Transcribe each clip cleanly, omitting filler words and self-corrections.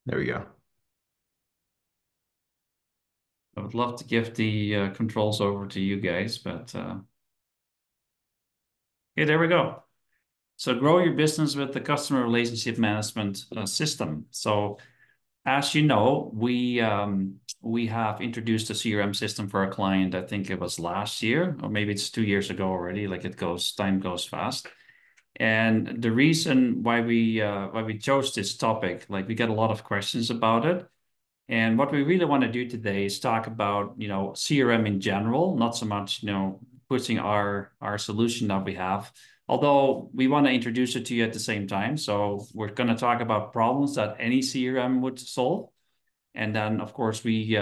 There we go. I would love to give the controls over to you guys, but okay, there we go. So grow your business with the customer relationship management system. So as you know, we have introduced a CRM system for a client. I think it was last year, or maybe it's 2 years ago already. Like time goes fast. And the reason why we chose this topic, like we get a lot of questions about it. And what we really want to do today is talk about, CRM in general, not so much, pushing our solution that we have. Although we want to introduce it to you at the same time. So we're going to talk about problems that any CRM would solve. And then, of course, we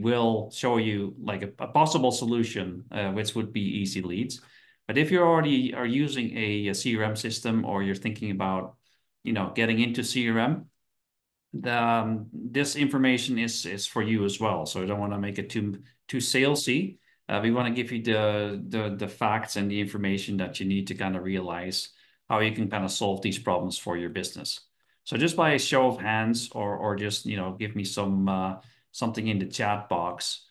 will show you like a possible solution, which would be easy leads. But if you already are using a CRM system or you're thinking about, getting into CRM, this information is for you as well. So I don't want to make it too salesy. We want to give you the facts and the information that you need to kind of realize how you can kind of solve these problems for your business. So just by a show of hands, or just give me something in the chat box.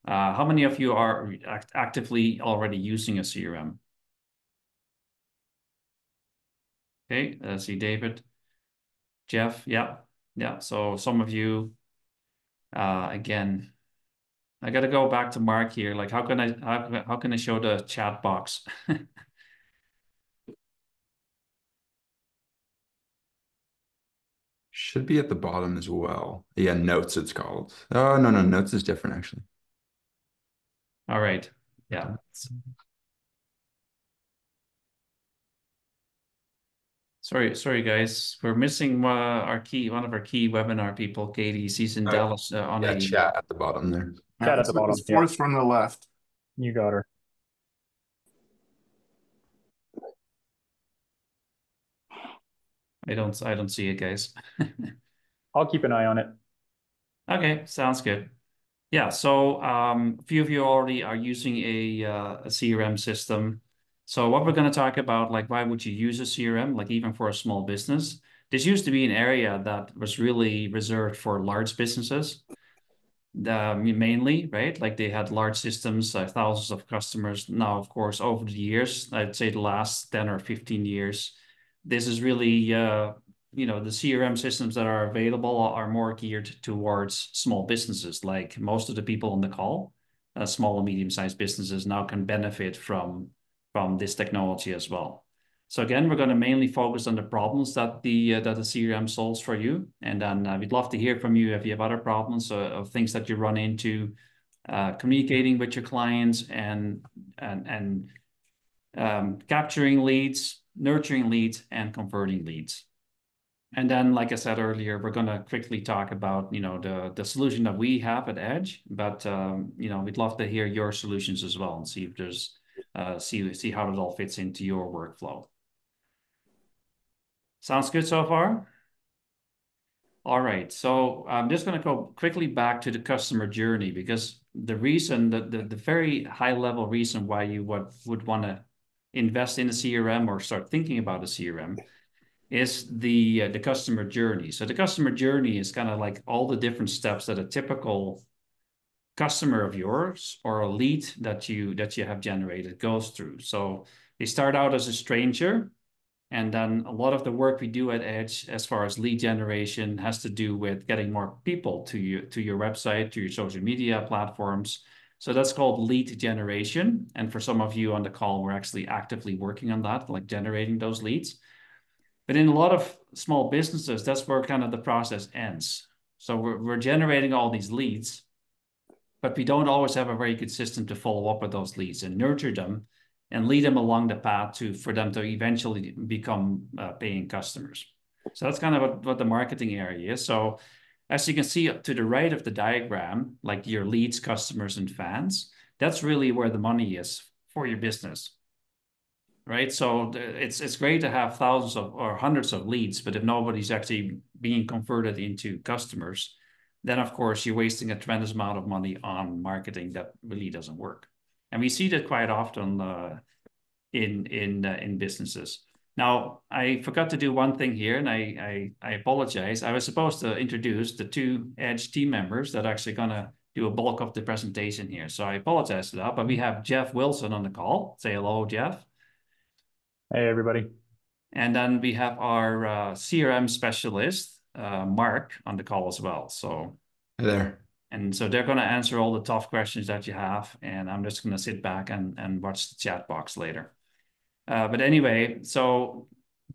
How many of you are actively already using a CRM? Okay, see David, Jeff, yeah, yeah. So some of you, again. I got to go back to Mark here. Like, how can I show the chat box? Should be at the bottom as well. Yeah, notes it's called. Oh, no, no, notes is different actually. All right. Yeah. Sorry, guys. We're missing one of our key webinar people, Katie. She's in Oh, Dallas on yeah, a. chat at the bottom there. Chat at It's, the it's bottom. Yeah, fourth from the left. you got her. I don't see it, guys. I'll keep an eye on it. Okay, sounds good. Yeah, so a few of you already are using a CRM system. So what we're going to talk about, like why would you use a CRM, like even for a small business? This used to be an area that was really reserved for large businesses, mainly, right? Like they had large systems, thousands of customers. Now, of course, over the years, I'd say the last 10 or 15 years, this is really, the CRM systems that are available are more geared towards small businesses. Like most of the people on the call, small and medium-sized businesses now can benefit from this technology as well. So again, we're going to mainly focus on the problems that the CRM solves for you, and then we'd love to hear from you if you have other problems of things that you run into communicating with your clients and capturing leads, nurturing leads, and converting leads. And then, like I said earlier, we're going to quickly talk about the solution that we have at Edge, but we'd love to hear your solutions as well and see if there's see how it all fits into your workflow. Sounds good so far? All right, so I'm just going to go quickly back to the customer journey because the reason that the very high level reason why you would want to invest in a CRM or start thinking about a CRM is the customer journey. So the customer journey is kind of like all the different steps that a typical customer of yours or a lead that you have generated goes through. So they start out as a stranger. And then a lot of the work we do at Edge, as far as lead generation, has to do with getting more people to your website, to your social media platforms. So that's called lead generation. And for some of you on the call, we're actually actively working on that, like generating those leads. But in a lot of small businesses, that's where kind of the process ends. So we're generating all these leads, but we don't always have a very good system to follow up with those leads and nurture them and lead them along the path for them to eventually become paying customers. So that's kind of what the marketing area is. So as you can see to the right of the diagram, like your leads, customers, and fans, that's really where the money is for your business, right? So it's great to have thousands of or hundreds of leads, but if nobody's actually being converted into customers, then of course you're wasting a tremendous amount of money on marketing that really doesn't work. And we see that quite often in businesses. Now, I forgot to do one thing here, and I apologize. I was supposed to introduce the two Edge team members that are actually going to do a bulk of the presentation here. So I apologize for that, but we have Jeff Wilson on the call. Say hello, Jeff. Hey, everybody. And then we have our CRM specialist, Mark, on the call as well. So, Hey there. and so they're going to answer all the tough questions that you have, and I'm just going to sit back and watch the chat box later. But anyway, so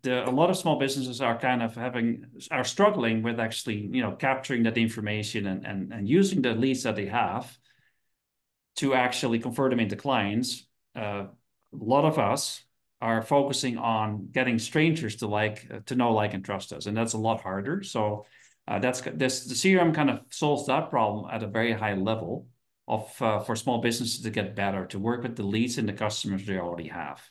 a lot of small businesses are kind of are struggling with actually, capturing that information and using the leads that they have to actually convert them into clients. A lot of us are focusing on getting strangers to know, like, and trust us, and that's a lot harder. So the CRM kind of solves that problem at a very high level for small businesses to get better, to work with the leads and the customers they already have.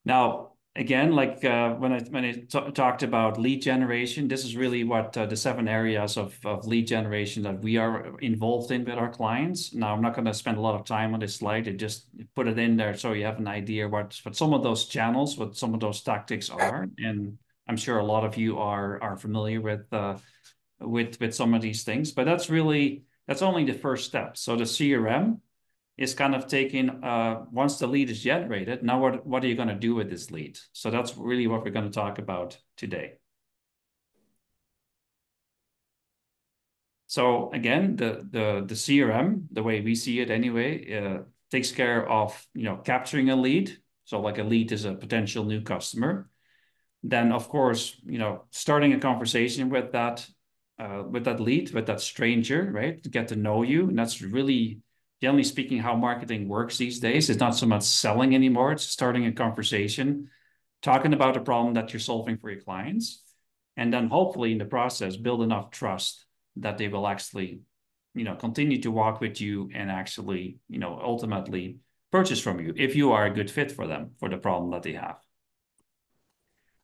Now, again, like when I talked about lead generation, this is really what the 7 areas of lead generation that we are involved in with our clients. Now, I'm not going to spend a lot of time on this slide. I just put it in there so you have an idea what some of those channels, what some of those tactics are. And I'm sure a lot of you are familiar with some of these things. But that's only the first step. So the CRM is kind of taking, once the lead is generated, now what are you going to do with this lead? So that's really what we're going to talk about today. So again, the CRM, the way we see it anyway, takes care of, capturing a lead. So like a lead is a potential new customer. Then of course, starting a conversation with that lead, with that stranger, right? To get to know you. And that's really, generally speaking, how marketing works these days. It's not so much selling anymore. It's starting a conversation, talking about a problem that you're solving for your clients. And then hopefully in the process, build enough trust that they will actually, continue to walk with you and actually, ultimately purchase from you if you are a good fit for them, for the problem that they have.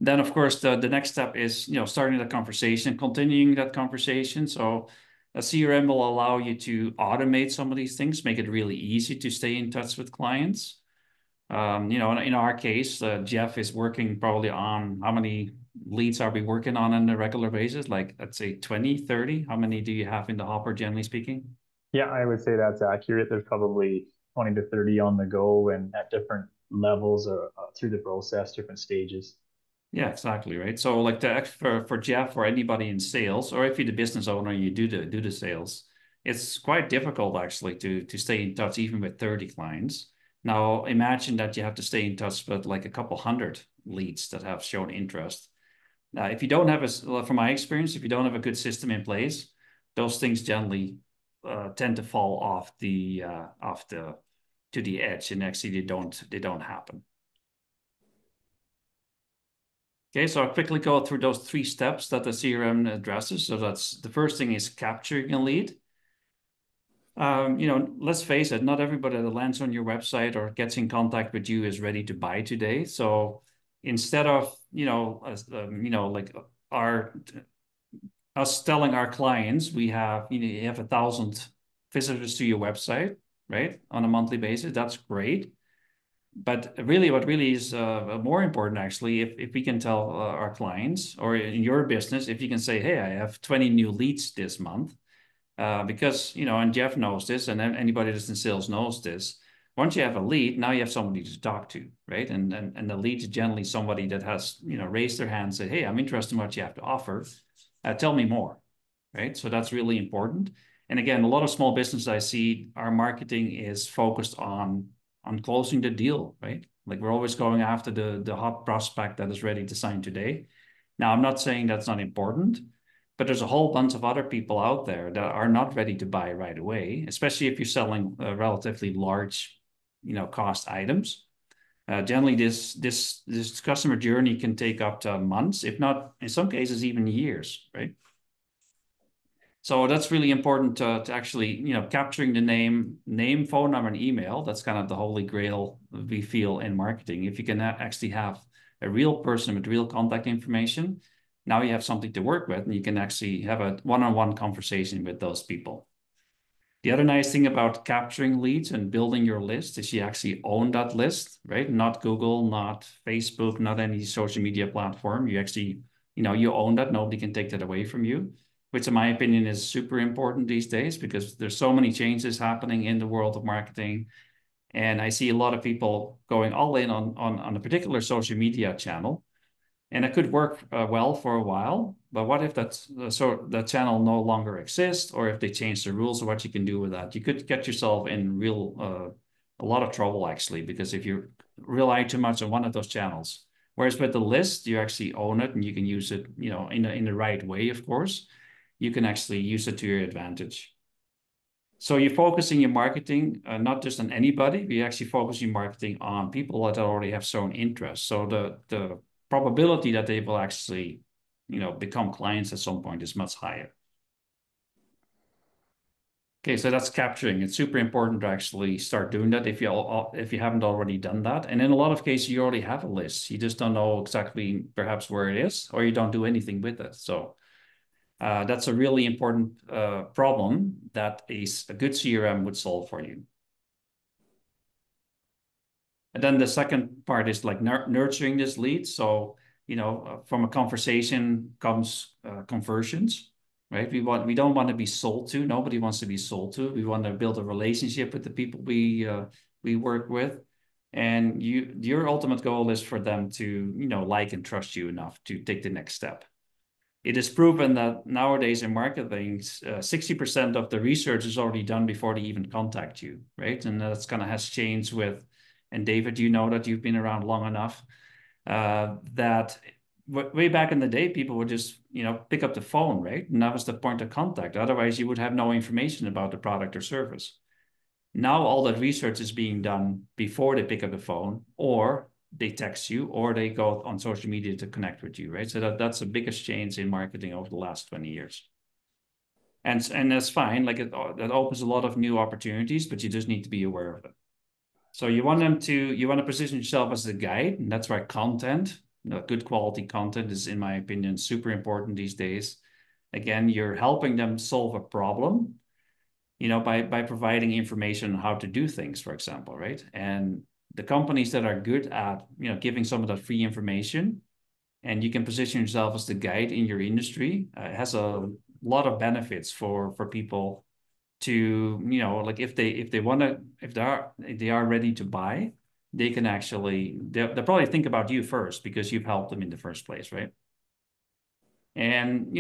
Then, of course, the next step is, starting the conversation, continuing that conversation. So a CRM will allow you to automate some of these things, make it really easy to stay in touch with clients. In our case, Jeff is working probably on how many leads are we working on a regular basis? Like, let's say 20, 30. How many do you have in the hopper, generally speaking? Yeah, I would say that's accurate. There's probably 20 to 30 on the go and at different levels or through the process, different stages. Yeah, exactly, right. So like for Jeff or anybody in sales, or if you're the business owner, you do the sales, it's quite difficult actually to stay in touch even with 30 clients. Now imagine that you have to stay in touch with like a couple hundred leads that have shown interest. If you don't have from my experience, if you don't have a good system in place, those things generally tend to fall off to the edge, and actually they don't happen. Okay, so I'll quickly go through those 3 steps that the CRM addresses. So that's the first thing is capturing a lead. Let's face it, not everybody that lands on your website or gets in contact with you is ready to buy today. So instead of, like us telling our clients, you have 1,000 visitors to your website, right? On a monthly basis, that's great. But really, what really is more important, actually, if we can tell our clients, or in your business, if you can say, hey, I have 20 new leads this month, because, and Jeff knows this, and anybody that's in sales knows this. Once you have a lead, now you have somebody to talk to, right? And the lead is generally somebody that has, raised their hand and said, hey, I'm interested in what you have to offer. Tell me more, right? So that's really important. And again, a lot of small businesses I see, our marketing is focused on closing the deal, right? Like we're always going after the hot prospect that is ready to sign today. Now, I'm not saying that's not important, but there's a whole bunch of other people out there that are not ready to buy right away, especially if you're selling relatively large, cost items. Generally, this customer journey can take up to months, if not, in some cases, even years, right? So that's really important to actually, capturing the name, phone number, and email. That's kind of the holy grail we feel in marketing. If you can actually have a real person with real contact information, now you have something to work with, and you can actually have a one-on-one conversation with those people. The other nice thing about capturing leads and building your list is you actually own that list, right? Not Google, not Facebook, not any social media platform. You actually, you own that. Nobody can take that away from you, which in my opinion is super important these days because there's so many changes happening in the world of marketing. And I see a lot of people going all in on a particular social media channel. And it could work well for a while, but what if that channel no longer exists, or if they change the rules of what you can do with that? You could get yourself in a lot of trouble actually, because if you rely too much on one of those channels, whereas with the list, you actually own it and you can use it, in the right way, of course, you can actually use it to your advantage. So you're focusing your marketing not just on anybody, but you actually focus your marketing on people that already have shown interest. So the probability that they will actually, become clients at some point is much higher. Okay, so that's capturing. It's super important to actually start doing that if you haven't already done that. And in a lot of cases, you already have a list. You just don't know exactly perhaps where it is, or you don't do anything with it. So that's a really important problem that a good CRM would solve for you. And then the second part is like nurturing this lead. So, from a conversation comes conversions, right? We don't want to be sold to. Nobody wants to be sold to. We want to build a relationship with the people we work with. And your ultimate goal is for them to, like and trust you enough to take the next step. It is proven that nowadays in marketing, 60% of the research is already done before they even contact you, right? And that's kind of has changed with, and David, you know that you've been around long enough, that way back in the day, people would just, pick up the phone, right? And that was the point of contact. Otherwise, you would have no information about the product or service. Now all that research is being done before they pick up the phone, or they text you, or they go on social media to connect with you, right? So that's the biggest change in marketing over the last 20 years. And that's fine. Like that opens a lot of new opportunities, but you just need to be aware of it. So you want to position yourself as a guide, and that's why content, good quality content is, in my opinion, super important these days. Again, you're helping them solve a problem, by providing information on how to do things, for example, right? And the companies that are good at, giving some of that free information, and you can position yourself as the guide in your industry, has a lot of benefits for people to, like if they are ready to buy, they can actually, they'll probably think about you first because you've helped them in the first place, right? And,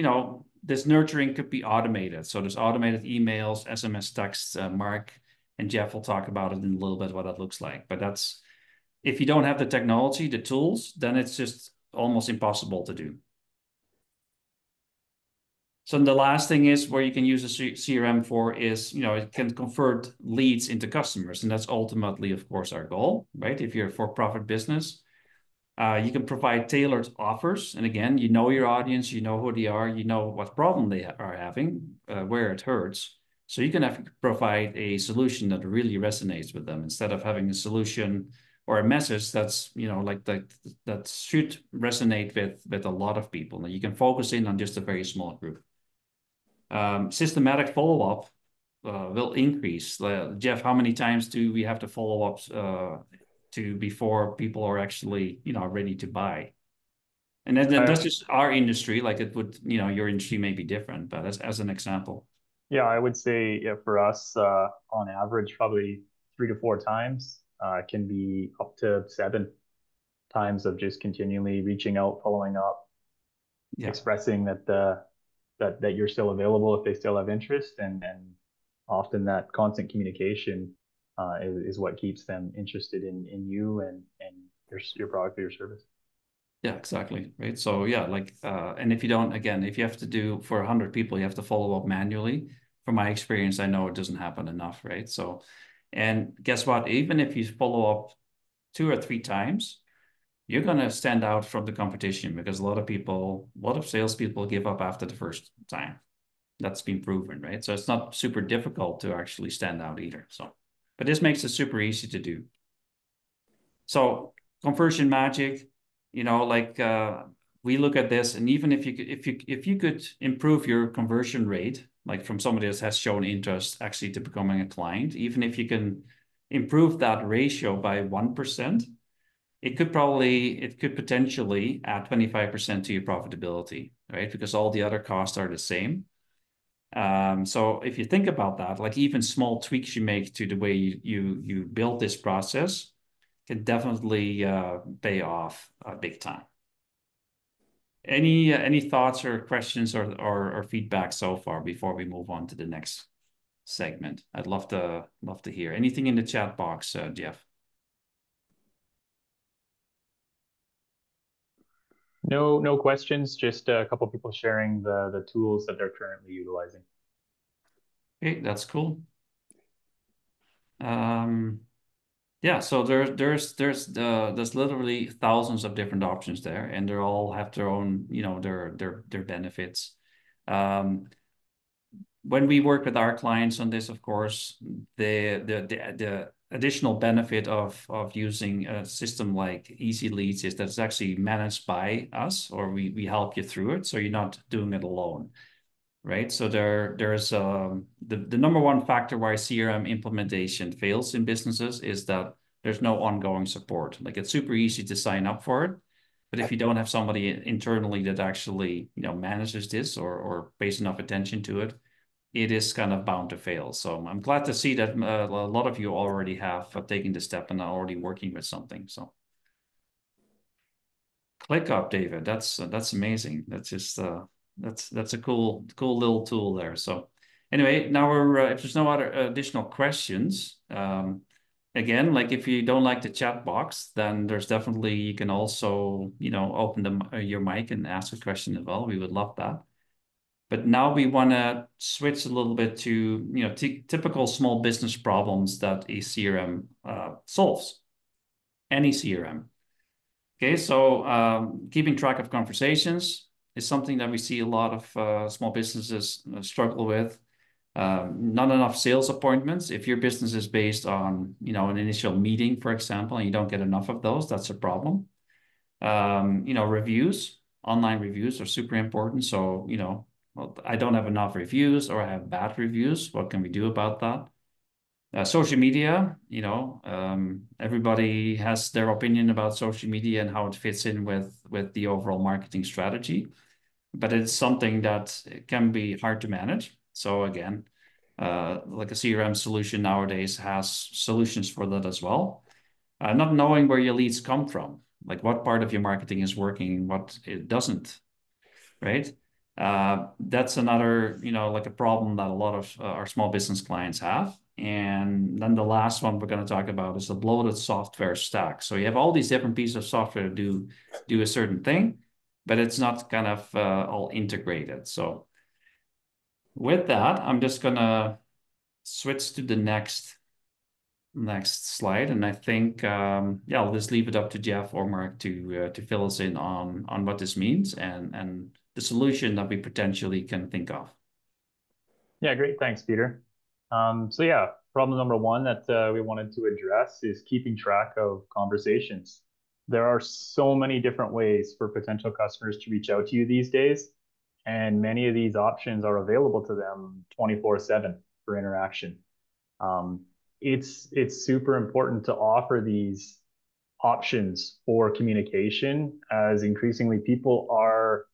this nurturing could be automated. So there's automated emails, SMS texts. Mark and Jeff will talk about it in a little bit, what that looks like. But that's, if you don't have the technology, the tools, then it's just almost impossible to do. So the last thing is where you can use a CRM for is, it can convert leads into customers. And that's ultimately, of course, our goal, right? If you're a for-profit business, you can provide tailored offers. And again, you know your audience, you know who they are, you know what problem they are having, where it hurts. So you can provide a solution that really resonates with them instead of having a solution or a message that's, that should resonate with a lot of people. And you can focus in on just a very small group. Systematic follow-up will increase. Jeff, how many times do we have to follow up before people are actually, ready to buy? And then that's just our industry. Like it would, your industry may be different, but as an example. Yeah, I would say for us, on average, probably 3 to 4 times. Can be up to 7 times of just continually reaching out, following up, Yeah. expressing that you're still available if they still have interest, and often that constant communication is what keeps them interested in you and your product or your service. Yeah, exactly. Right. So yeah, like, and if you don't, again, if you have to do for 100 people, you have to follow up manually. From my experience, I know it doesn't happen enough, right? So, and guess what? Even if you follow up 2 or 3 times, you're going to stand out from the competition because a lot of salespeople give up after the first time. That's been proven, right? So it's not super difficult to actually stand out either. So, but this makes it super easy to do. So conversion magic, we look at this, and even if you could improve your conversion rate like from somebody that has shown interest actually to becoming a client, even if you can improve that ratio by 1%, it could potentially add 25% to your profitability, right? Because all the other costs are the same. So if you think about that, like even small tweaks you make to the way you build this process can definitely pay off big time. Any thoughts or questions or feedback so far before we move on to the next segment? I'd love to hear anything in the chat box, Jeff. No questions. Just a couple people sharing the tools that they're currently utilizing. Okay, that's cool. Yeah, so there's literally thousands of different options there, and they all have their own, their benefits. When we work with our clients on this, of course, the additional benefit of using a system like Easy Leads is that it's actually managed by us, or we help you through it, so you're not doing it alone, right? So there's the number one factor why CRM implementation fails in businesses is that there's no ongoing support. Like it's super easy to sign up for it, but if you don't have somebody internally that actually manages this or pays enough attention to it, it is kind of bound to fail. So I'm glad to see that a lot of you already have taken the step and are already working with something. So ClickUp, David, that's amazing. That's just that's a cool little tool there. So anyway, now we're if there's no other additional questions, again, like if you don't like the chat box, then there's definitely you can also open your mic and ask a question as well. We would love that. But now we want to switch a little bit to typical small business problems that a CRM solves. Any CRM. Okay, so keeping track of conversations is something that we see a lot of small businesses struggle with. Not enough sales appointments. If your business is based on an initial meeting, for example, and you don't get enough of those, that's a problem. Reviews, online reviews are super important. So, well, I don't have enough reviews or I have bad reviews. What can we do about that? Social media, everybody has their opinion about social media and how it fits in with the overall marketing strategy, but it's something that can be hard to manage. So again, like a CRM solution nowadays has solutions for that as well. Not knowing where your leads come from, like what part of your marketing is working, what it doesn't, right? That's another, like a problem that a lot of our small business clients have. And then the last one we're going to talk about is the bloated software stack. So you have all these different pieces of software to do a certain thing, but it's not kind of all integrated. So with that, I'm just going to switch to the next slide. And I think, yeah, I'll just leave it up to Jeff or Mark to fill us in on what this means and the solution that we potentially can think of. Yeah, great. Thanks, Peter. So yeah, problem number one that we wanted to address is keeping track of conversations. There are so many different ways for potential customers to reach out to you these days, and many of these options are available to them 24/7 for interaction. Um, it's super important to offer these options for communication as increasingly people are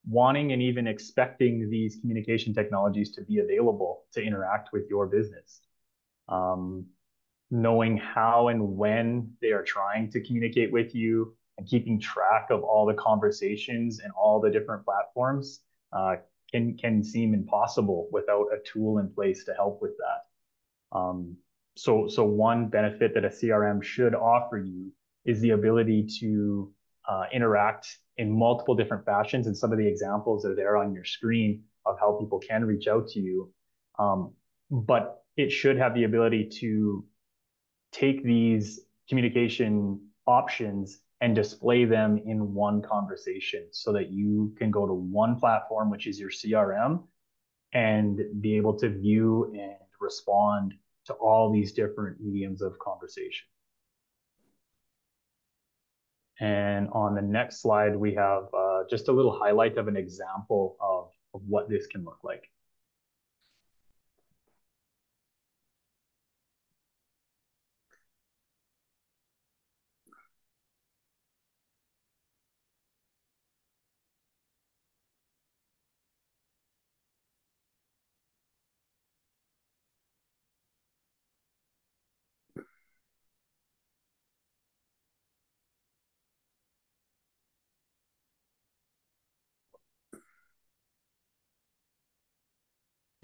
wanting and even expecting these communication technologies to be available to interact with your business. Um, Knowing how and when they are trying to communicate with you and keeping track of all the conversations and all the different platforms can seem impossible without a tool in place to help with that. So one benefit that a CRM should offer you is the ability to interact in multiple different fashions. And some of the examples are there on your screen of how people can reach out to you. But it should have the ability to take these communication options and display them in one conversation so that you can go to one platform, which is your CRM, and be able to view and respond to all these different mediums of conversation. And on the next slide, we have just a little highlight of an example of what this can look like.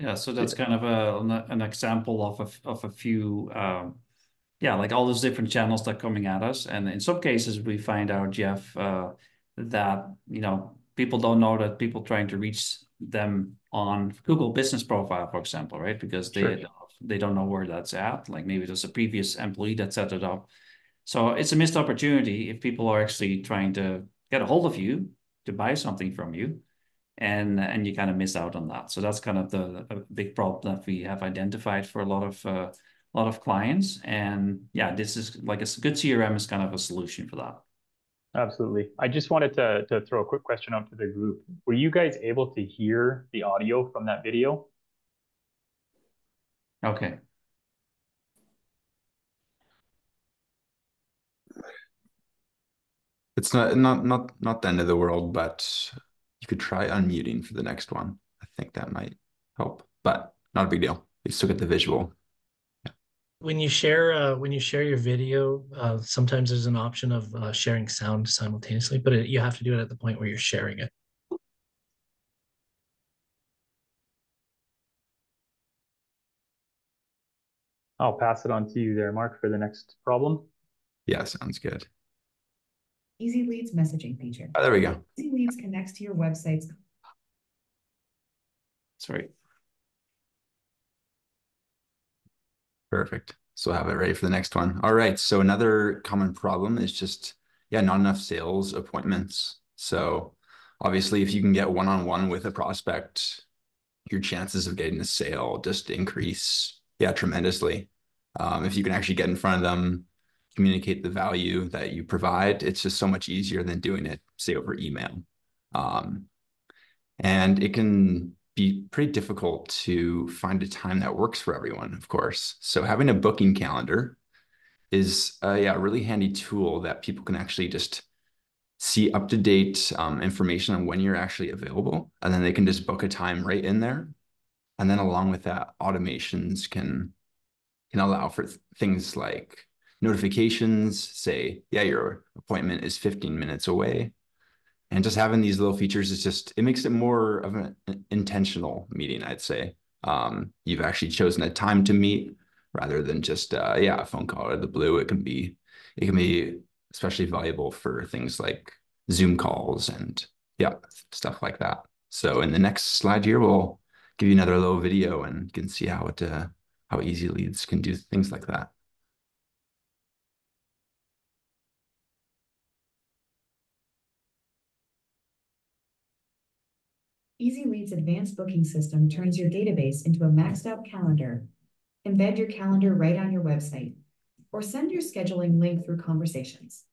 Yeah, so So, that's kind of an example of a few yeah, like all those different channels that are coming at us. And in some cases we find out, Jeff, that people don't know that people trying to reach them on Google Business Profile, for example, right? Because sure. they don't know where that's at. Like maybe there's a previous employee that set it up. So it's a missed opportunity if people are actually trying to get a hold of you to buy something from you, and you kind of miss out on that. So that's kind of the a big problem that we have identified for a lot of clients. And yeah, this is like a good CRM is kind of a solution for that. Absolutely. I just wanted to throw a quick question out to the group. Were you guys able to hear the audio from that video? Okay. It's not the end of the world, but you could try unmuting for the next one. I think that might help, but not a big deal. You still get the visual. When you share your video, sometimes there's an option of sharing sound simultaneously, but you have to do it at the point where you're sharing it. I'll pass it on to you there, Mark, for the next problem. Yeah, sounds good. Easy Leads messaging feature. Oh, there we go. Easy Leads connects to your website's. Sorry. Perfect. So I have it ready for the next one. All right. So another common problem is just, yeah, not enough sales appointments. So obviously, if you can get one-on-one with a prospect, your chances of getting a sale just increase, yeah, tremendously. If you can actually get in front of them, communicate the value that you provide, it's just so much easier than doing it, say, over email. Um, and it can be pretty difficult to find a time that works for everyone, of course. So having a booking calendar is yeah, a really handy tool that people can actually just see up-to-date information on when you're actually available, and then they can just book a time right in there. And then along with that, automations can allow for things like notifications, say, yeah, your appointment is 15 minutes away. And just having these little features is just, it makes it more of an intentional meeting, I'd say. You've actually chosen a time to meet rather than just, yeah, a phone call out of the blue. It can be especially valuable for things like Zoom calls and yeah, stuff like that. So in the next slide here, we'll give you another little video and you can see how Easy Leads can do things like that. Easy Leads advanced booking system turns your database into a maxed out calendar. Embed your calendar right on your website, or send your scheduling link through conversations.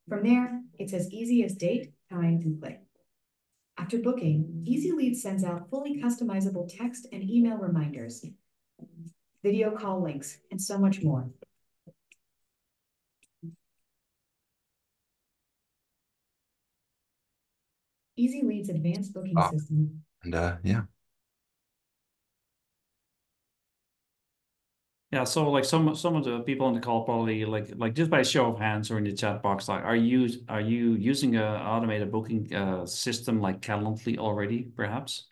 From there, it's as easy as date, time, and click. After booking, Easy Leads sends out fully customizable text and email reminders, video call links, and so much more. Easy Leads advanced booking system. And yeah. Yeah, so like some of the people on the call probably like just by show of hands or in the chat box, like are you using a automated booking system like Calendly already, perhaps,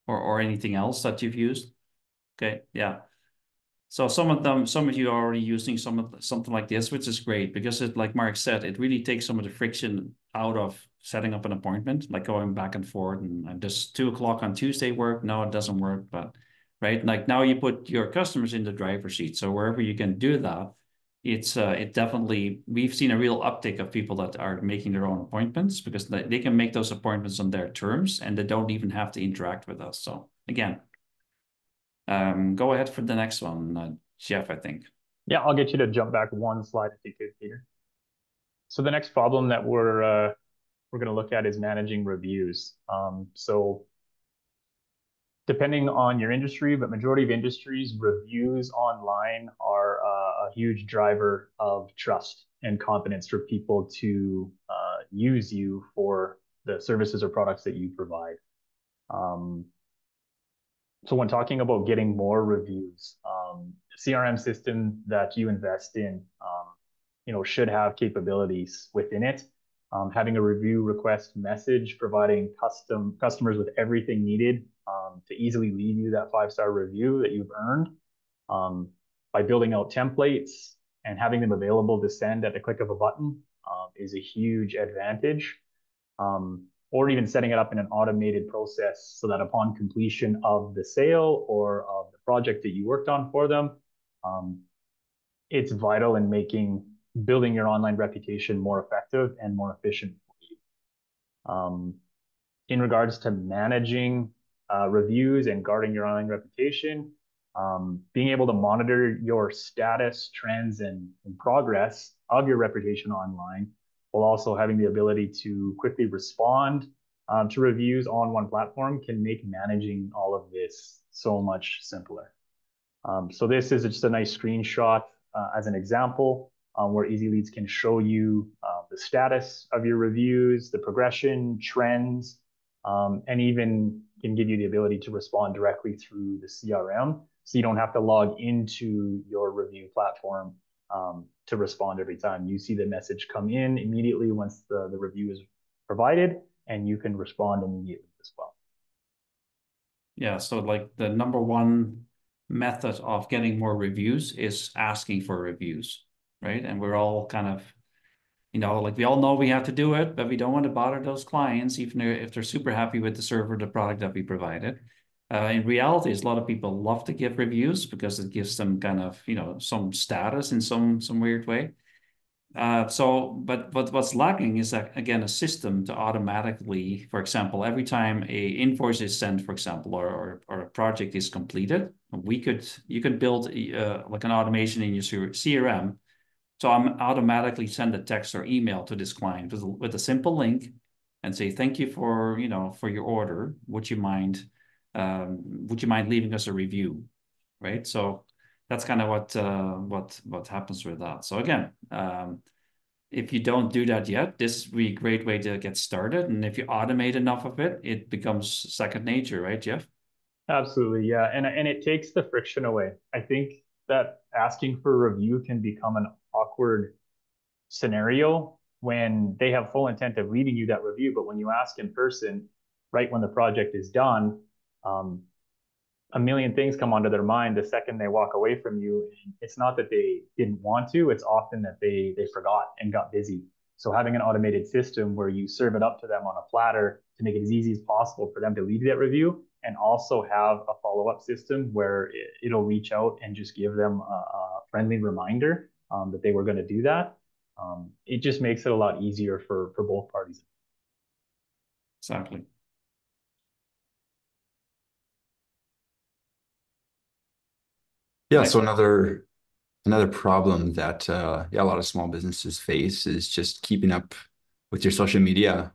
or anything else that you've used? Okay, yeah. So some of you are already using something like this, which is great because it, like Mark said, it really takes some of the friction out of setting up an appointment, like going back and forth and does 2 o'clock on Tuesday work? No, it doesn't work, but right, like now you put your customers in the driver's seat. So wherever you can do that, it definitely we've seen a real uptick of people that are making their own appointments because they can make those appointments on their terms and they don't even have to interact with us. So again. Go ahead for the next one, Jeff, I think. Yeah, I'll get you to jump back one slide if you could, Peter. So the next problem that we're going to look at is managing reviews. So depending on your industry, but majority of industries, reviews online are a huge driver of trust and confidence for people to use you for the services or products that you provide. So when talking about getting more reviews, CRM system that you invest in, should have capabilities within it. Having a review request message, providing customers with everything needed to easily leave you that 5-star review that you've earned by building out templates and having them available to send at the click of a button is a huge advantage. Or even setting it up in an automated process so that upon completion of the sale or of the project that you worked on for them, it's vital in building your online reputation more effective and more efficient for you. In regards to managing reviews and guarding your online reputation, being able to monitor your status, trends, and progress of your reputation online, while also having the ability to quickly respond to reviews on one platform can make managing all of this so much simpler. So this is just a nice screenshot as an example where Easy Leads can show you the status of your reviews, the progression, trends, and even can give you the ability to respond directly through the CRM. So you don't have to log into your review platform to respond every time. You see the message come in immediately once the review is provided, and you can respond immediately as well. Yeah, so like the number one method of getting more reviews is asking for reviews, right? And we're all kind of, like we all know we have to do it, but we don't want to bother those clients, even if they're super happy with the server, the product that we provided. In reality, a lot of people love to give reviews because it gives them kind of, some status in some weird way. But what's lacking is that, again, a system to automatically, for example, every time a invoice is sent, for example, or a project is completed, you could build like an automation in your CRM. So I'm automatically send a text or email to this client with a simple link and say, thank you for your order. Would you mind leaving us a review? Right. So that's kind of what happens with that. So again, if you don't do that yet, this would be a great way to get started. And if you automate enough of it, it becomes second nature, right, Jeff? Absolutely, yeah. And it takes the friction away. I think that asking for a review can become an awkward scenario when they have full intent of leaving you that review, but when you ask in person, right when the project is done, a million things come onto their mind the second they walk away from you. And it's not that they didn't want to, it's often that they forgot and got busy. So having an automated system where you serve it up to them on a platter to make it as easy as possible for them to leave that review, and also have a follow-up system where it'll reach out and just give them a friendly reminder that they were going to do that. It just makes it a lot easier for both parties. Exactly. Yeah, so another problem that a lot of small businesses face is just keeping up with your social media.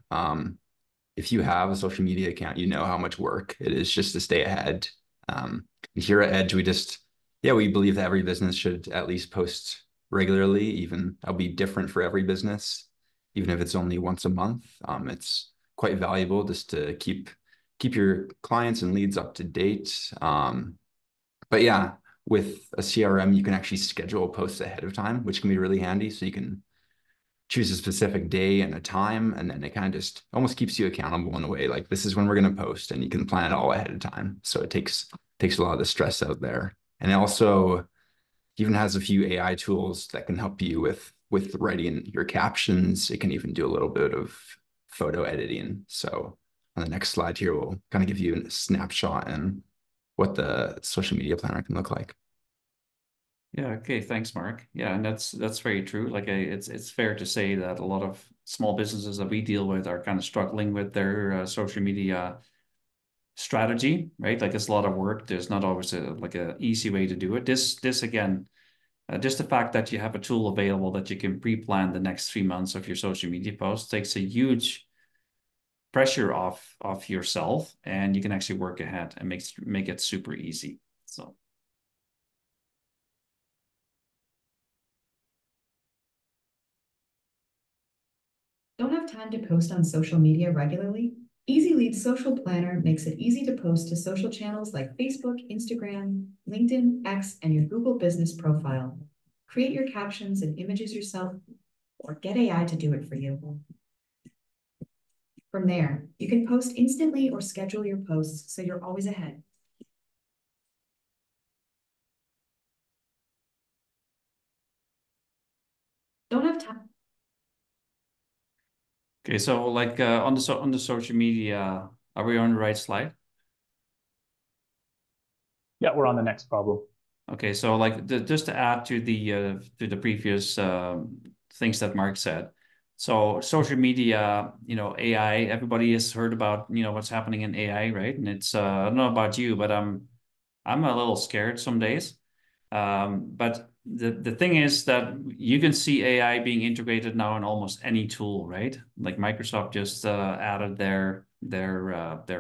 If you have a social media account, you know how much work it is just to stay ahead. Here at Edge, we believe that every business should at least post regularly. Even that'll be different for every business, even if it's only once a month. It's quite valuable just to keep your clients and leads up to date. But yeah, with a CRM, you can actually schedule posts ahead of time, which can be really handy. So you can choose a specific day and a time, and then it kind of just almost keeps you accountable in a way. Like, this is when we're going to post, and you can plan it all ahead of time. So it takes a lot of the stress out there. And it also even has a few AI tools that can help you with writing your captions. It can even do a little bit of photo editing. So on the next slide here, we'll kind of give you a snapshot and what the social media planner can look like. Yeah. Okay. Thanks, Mark. Yeah, and that's very true. Like, it's fair to say that a lot of small businesses that we deal with are kind of struggling with their social media strategy, right? Like, it's a lot of work. There's not always a easy way to do it. This again, just the fact that you have a tool available that you can pre-plan the next 3 months of your social media posts takes a huge pressure off yourself, and you can actually work ahead and make it super easy. So. Don't have time to post on social media regularly? Easy Leads Social Planner makes it easy to post to social channels like Facebook, Instagram, LinkedIn, X, and your Google business profile. Create your captions and images yourself, or get AI to do it for you. From there, you can post instantly or schedule your posts so you're always ahead. Don't have time. Okay, so like on the social media, are we on the right slide? Yeah, we're on the next problem. Okay, so like just to add to the previous things that Mark said. So social media, AI, everybody has heard about, what's happening in AI, right? And it's I don't know about you, but I'm a little scared some days. But the thing is that you can see AI being integrated now in almost any tool, right? Like Microsoft just added their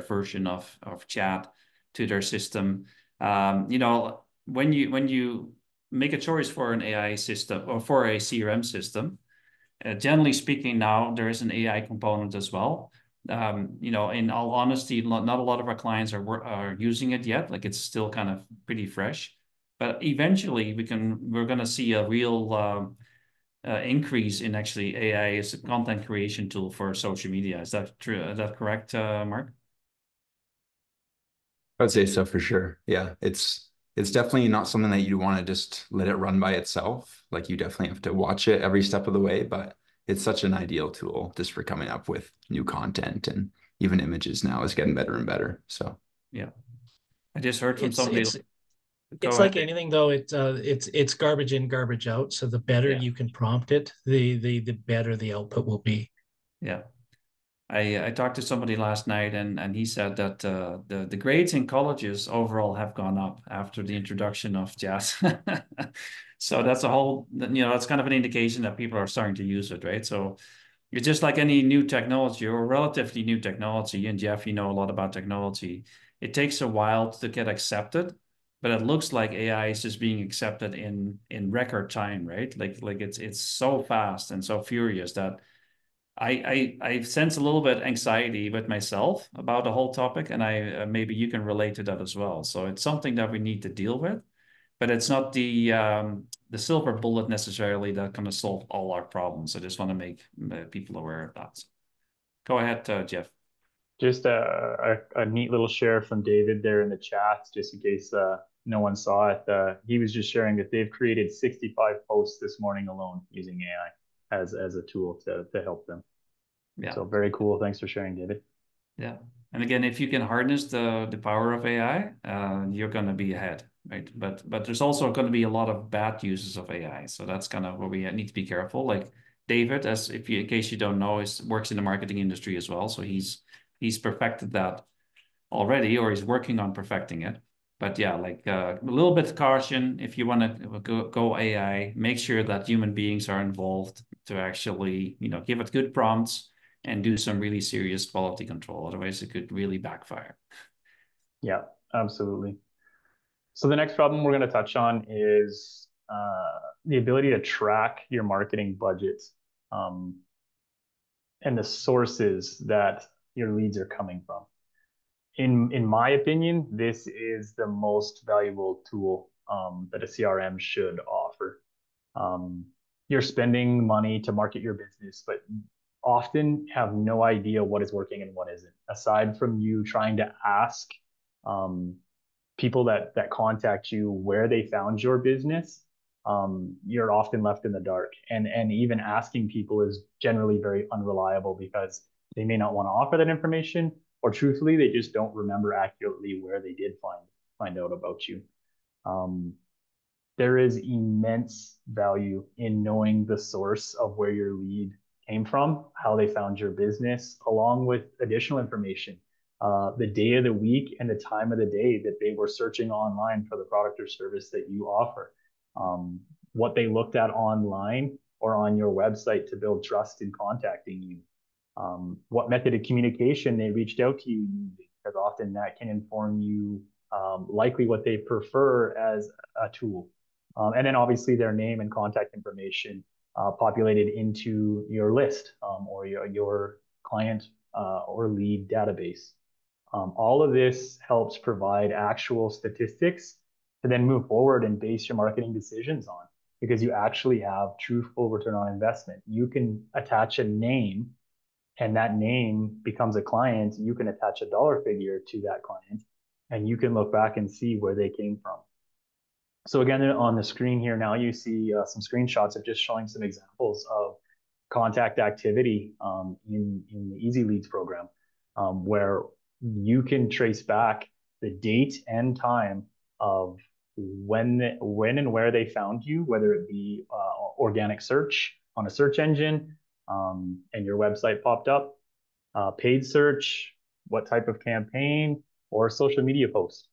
version of chat to their system. When you make a choice for an AI system or for a CRM system, generally speaking, now there is an AI component as well. In all honesty, not a lot of our clients are using it yet. Like it's still kind of pretty fresh, but eventually we're going to see a real increase in actually AI as a content creation tool for social media. Is that true? Is that correct, Mark? I would say so for sure. Yeah, it's definitely not something that you want to just let it run by itself. Like you definitely have to watch it every step of the way, but it's such an ideal tool just for coming up with new content, and even images now is getting better and better. So Yeah. I just heard from It's somebody. it's Go it's ahead. like anything though. It's garbage in, garbage out. So the better Yeah. you can prompt it, the better the output will be. Yeah. I talked to somebody last night and he said that the grades in colleges overall have gone up after the introduction of jazz. So that's that's kind of an indication that people are starting to use it, right? So it's just like any new technology or relatively new technology, and Jeff, you know a lot about technology. It takes a while to get accepted, but it looks like AI is just being accepted in record time, right? Like it's so fast and so furious that I sense a little bit anxiety with myself about the whole topic, and I maybe you can relate to that as well. So it's something that we need to deal with, but it's not the silver bullet necessarily that going to solve all our problems. I just want to make people aware of that. So go ahead, Jeff. Just a neat little share from David there in the chat, just in case no one saw it. He was just sharing that they've created 65 posts this morning alone using AI as a tool to help them. Yeah. So very cool. Thanks for sharing, David. Yeah. And again, if you can harness the power of AI, you're going to be ahead, right? But there's also going to be a lot of bad uses of AI. So that's kind of where we need to be careful. Like David, in case you don't know, works in the marketing industry as well. So he's perfected that already, or he's working on perfecting it. But yeah, like a little bit of caution if you want to go AI, make sure that human beings are involved to actually, give it good prompts and do some really serious quality control. Otherwise, it could really backfire. Yeah, absolutely. So the next problem we're going to touch on is the ability to track your marketing budget um, and the sources that your leads are coming from. In my opinion, this is the most valuable tool that a CRM should offer. Um, you're spending money to market your business, but often have no idea what is working and what isn't. Aside from you trying to ask um, people that contact you where they found your business, you're often left in the dark. And even asking people is generally very unreliable because they may not want to offer that information, or truthfully, they just don't remember accurately where they did find out about you. Um, there is immense value in knowing the source of where your lead came from, how they found your business, along with additional information, the day of the week and the time of the day that they were searching online for the product or service that you offer, um, what they looked at online or on your website to build trust in contacting you, what method of communication they reached out to you using, because often that can inform you likely what they prefer as a tool. And then obviously their name and contact information populated into your list or your client or lead database. All of this helps provide actual statistics to then move forward and base your marketing decisions on, because you actually have truthful return on investment. You can attach a name and that name becomes a client, you can attach a dollar figure to that client and you can look back and see where they came from. So again, on the screen here now, you see some screenshots of just showing some examples of contact activity in the Easy Leads program, where you can trace back the date and time of when and where they found you, whether it be organic search on a search engine, and your website popped up, paid search, what type of campaign, or social media post.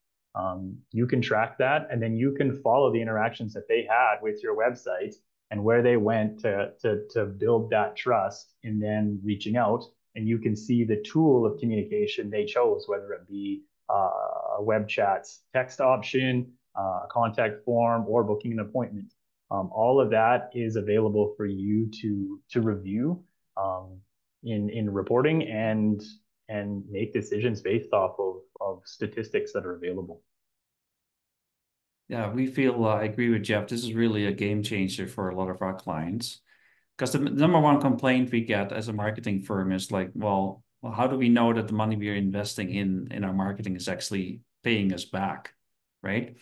You can track that, and then you can follow the interactions that they had with your website and where they went to build that trust, and then reaching out. And you can see the tool of communication they chose, whether it be a web chat text option, a contact form, or booking an appointment. All of that is available for you to review in reporting and make decisions based off of statistics that are available. Yeah, we feel, I agree with Jeff. This is really a game changer for a lot of our clients. Because the number one complaint we get as a marketing firm is like, well, how do we know that the money we are investing in our marketing is actually paying us back, right?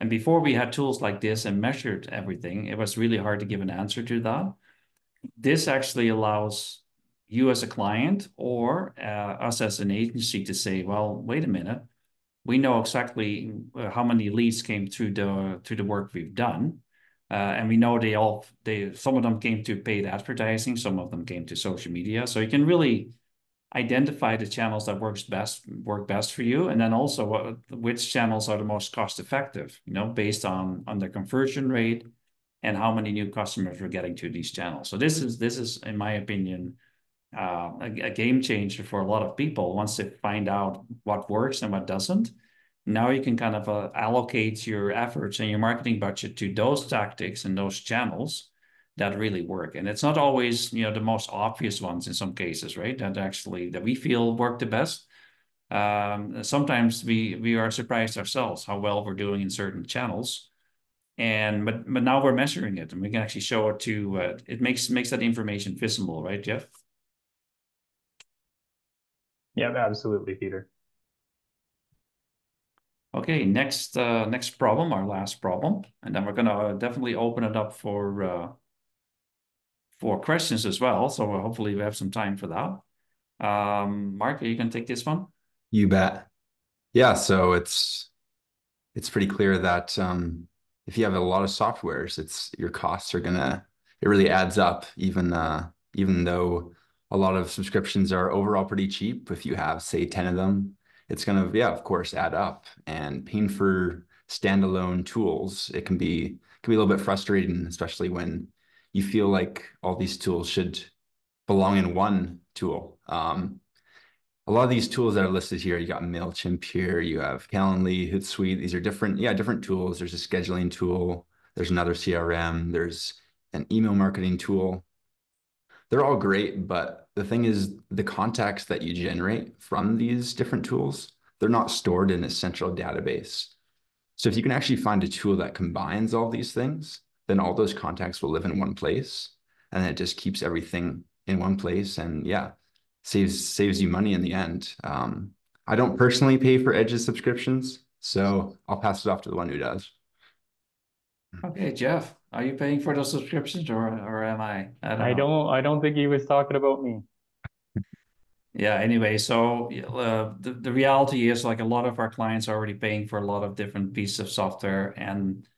And before we had tools like this and measured everything, it was really hard to give an answer to that. This actually allows you as a client or us as an agency to say, well, wait a minute, we know exactly how many leads came through the work we've done. And we know some of them came to paid advertising, some of them came to social media. So you can really identify the channels that work best for you, and then also which channels are the most cost effective, based on the conversion rate and how many new customers we're getting to these channels. So this is in my opinion a game changer for a lot of people once they find out what works and what doesn't. Now you can kind of allocate your efforts and your marketing budget to those tactics and those channels that really work. And it's not always, the most obvious ones in some cases, right? That we feel work the best. Sometimes we are surprised ourselves how well we're doing in certain channels. But now we're measuring it and we can actually show it to, it makes that information visible, right, Jeff? Yeah, absolutely, Peter. Okay, next problem, our last problem, and then we're gonna definitely open it up for questions as well. So hopefully we have some time for that. Mark, you can take this one. You bet. Yeah, so it's pretty clear that if you have a lot of softwares, your costs are it really adds up, even though a lot of subscriptions are overall pretty cheap. If you have, say, 10 of them, it's gonna, yeah, of course, add up. And paying for standalone tools, it can be a little bit frustrating, especially when you feel like all these tools should belong in one tool. A lot of these tools that are listed here, you got MailChimp here, you have Calendly, Hootsuite. These are different tools. There's a scheduling tool. There's another CRM. There's an email marketing tool. They're all great, but the thing is the contacts that you generate from these different tools, they're not stored in a central database. So if you can actually find a tool that combines all these things, then all those contacts will live in one place, and it just keeps everything in one place, and yeah, saves you money in the end. I don't personally pay for Edge's subscriptions, so I'll pass it off to the one who does. Okay, Jeff, are you paying for those subscriptions or am I? I don't I know. don't think he was talking about me. Yeah, anyway, so the reality is like a lot of our clients are already paying for a lot of different pieces of software, and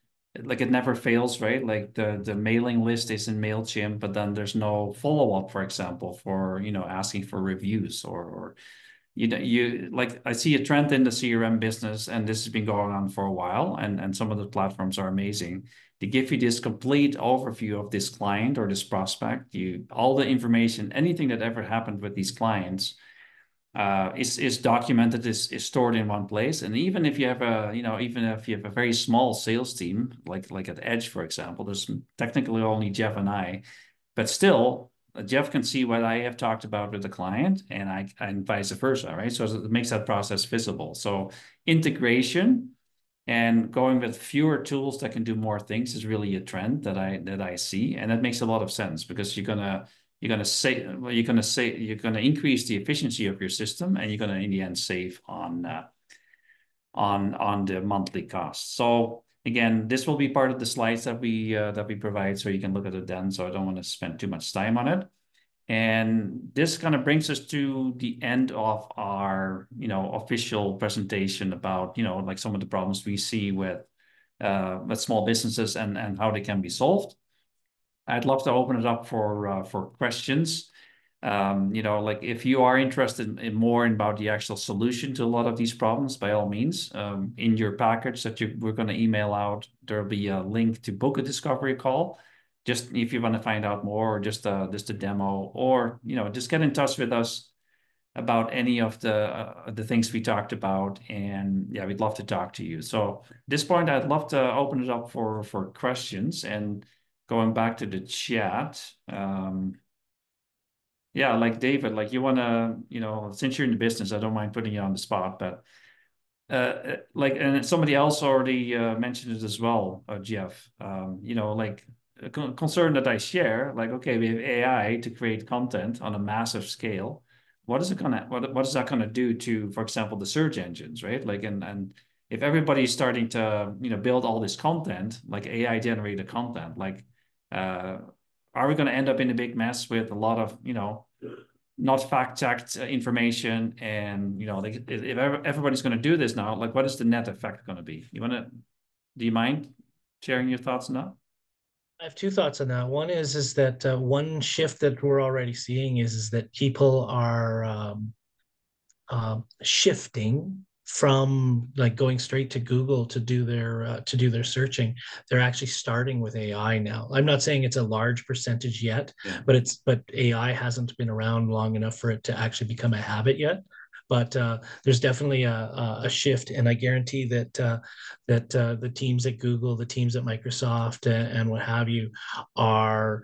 like it never fails, right? Like the mailing list is in MailChimp, but then there's no follow-up, for example, for asking for reviews or you like I see a trend in the CRM business, and this has been going on for a while, and some of the platforms are amazing. They give you this complete overview of this client or this prospect, all the information, anything that ever happened with these clients is documented, is stored in one place. And even if you have a very small sales team, like at Edge, for example, there's technically only Jeff and I, but still Jeff can see what I have talked about with the client and vice versa, right? So it makes that process visible. So integration and going with fewer tools that can do more things is really a trend that I see. And that makes a lot of sense because you're going to say, well, you're going to increase the efficiency of your system, and you're going to in the end save on the monthly cost. So again, this will be part of the slides that we provide, so you can look at it then. So I don't want to spend too much time on it. And this kind of brings us to the end of our, official presentation about, like some of the problems we see with small businesses and how they can be solved. I'd love to open it up for questions. Like if you are interested in more about the actual solution to a lot of these problems, by all means, in your package that we're going to email out, there'll be a link to book a discovery call. Just if you want to find out more, or just a demo, or just get in touch with us about any of the things we talked about, and yeah, we'd love to talk to you. So at this point, I'd love to open it up for questions, and going back to the chat. Yeah, like David, like you want to, since you're in the business, I don't mind putting you on the spot, but like, and somebody else already mentioned it as well, Jeff. Like a concern that I share, like, okay, we have AI to create content on a massive scale. What is that gonna do to, for example, the search engines, right? Like, and if everybody's starting to, build all this content, like AI generated content, like, are we going to end up in a big mess with a lot of, not fact-checked information? And, like if everybody's going to do this now, like what is the net effect going to be? Do you mind sharing your thoughts on that? I have two thoughts on that. One is that one shift that we're already seeing is that people are shifting from like going straight to Google to do their searching. They're actually starting with AI now. I'm not saying it's a large percentage yet, Yeah. but AI hasn't been around long enough for it to actually become a habit yet. But there's definitely a shift, and I guarantee that the teams at Google, the teams at Microsoft, and what have you, are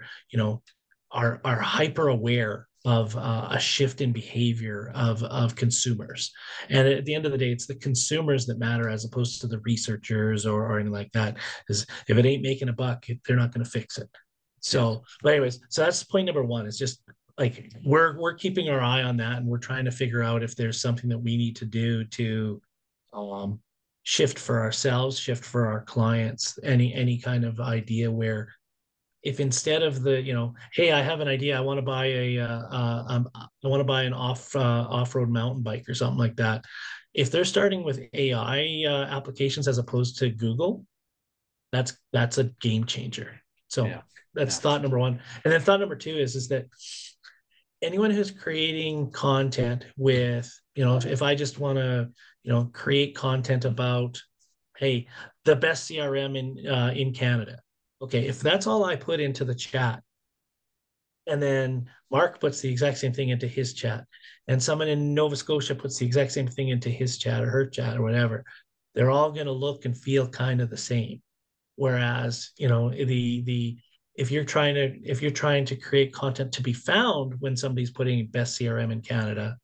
are hyper aware of a shift in behavior of consumers. And at the end of the day, it's the consumers that matter as opposed to the researchers or anything like that. Is if it ain't making a buck, they're not going to fix it. So, yes. But anyways, so that's point number one. It's just like we're keeping our eye on that, and we're trying to figure out if there's something that we need to do to shift for ourselves, shift for our clients, any kind of idea where if instead of hey, I have an idea, I want to buy I want to buy an off-road mountain bike or something like that. If they're starting with AI applications as opposed to Google, that's a game changer. So yeah, that's thought number one. And then thought number two is that anyone who's creating content with, if I just want to, create content about, hey, the best CRM in Canada. Okay, if that's all I put into the chat, and then Mark puts the exact same thing into his chat, and someone in Nova Scotia puts the exact same thing into his chat or her chat or whatever, they're all going to look and feel kind of the same. Whereas, if you're trying to create content to be found when somebody's putting best CRM in Canada,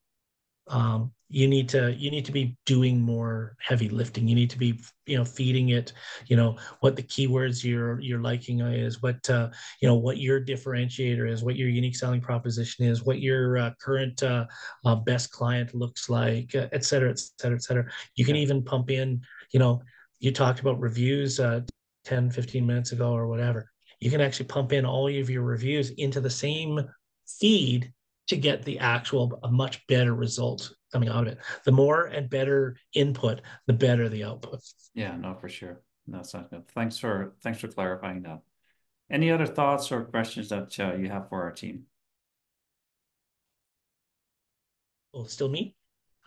you need to be doing more heavy lifting. You need to be feeding it what the keywords you're liking is, what what your differentiator is, what your unique selling proposition is, what your current best client looks like, et cetera, et cetera, et cetera. You can even pump in, you talked about reviews 10 15 minutes ago or whatever. You can actually pump in all of your reviews into the same feed to get a much better result coming out of it. The more and better input, the better the output. Yeah, no, for sure. No, sounds good. Thanks for clarifying that. Any other thoughts or questions that you have for our team? Oh, still me?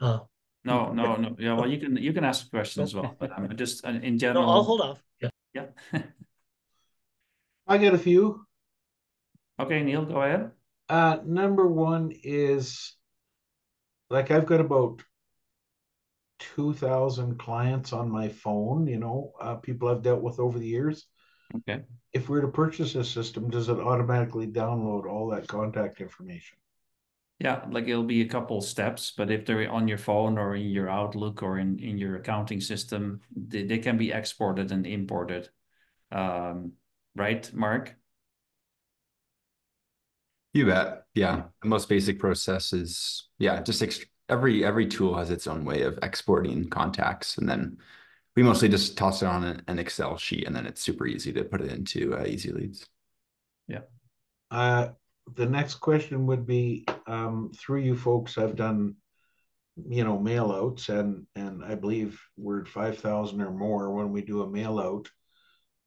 No. Yeah, well, you can ask a question as well, but I'm just in general. No, I'll hold off. Yeah. I got a few. Okay, Neil, go ahead. Number one is, like, I've got about 2,000 clients on my phone, people I've dealt with over the years. Okay. If we're to purchase a system, does it automatically download all that contact information? Yeah, like it'll be a couple steps, but if they're on your phone or in your Outlook or in your accounting system, they can be exported and imported. Right, Mark? You bet. Yeah. The most basic process is, yeah, just every tool has its own way of exporting contacts. And then we mostly just toss it on an Excel sheet and then it's super easy to put it into Easy Leads. Yeah. The next question would be, through you folks, I've done, mail outs, and I believe we're at 5,000 or more when we do a mail out.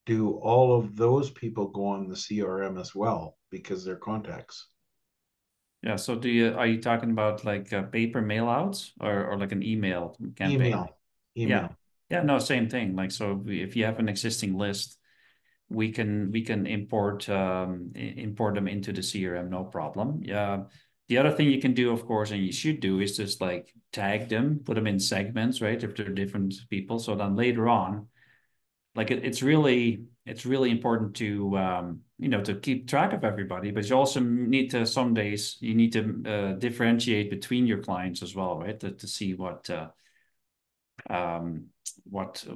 Do all of those people go on the CRM as well because they're contacts? Yeah. So are you talking about like paper mail outs or like an email campaign? Email, Yeah. email. Yeah, no, same thing. Like, so if you have an existing list, we can import them into the CRM, no problem. Yeah. The other thing you can do, of course, and you should do, is just like tag them, put them in segments, right? If they're different people. So then later on, like it's really important to to keep track of everybody, but you also need to, some days you need to differentiate between your clients as well, right? To see um, what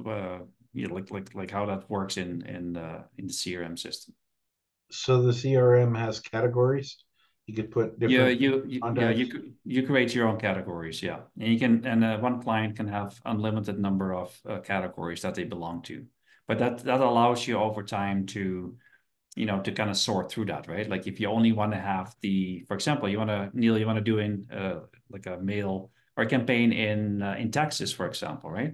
like how that works in the CRM system. So the CRM has categories. You could put Yeah, different contacts. you create your own categories, yeah, and you can, and one client can have unlimited number of categories that they belong to, but that allows you over time to to kind of sort through that, right? Like if you only want to have for example, Neil, you want to do in like a mail or a campaign in Texas, for example, right?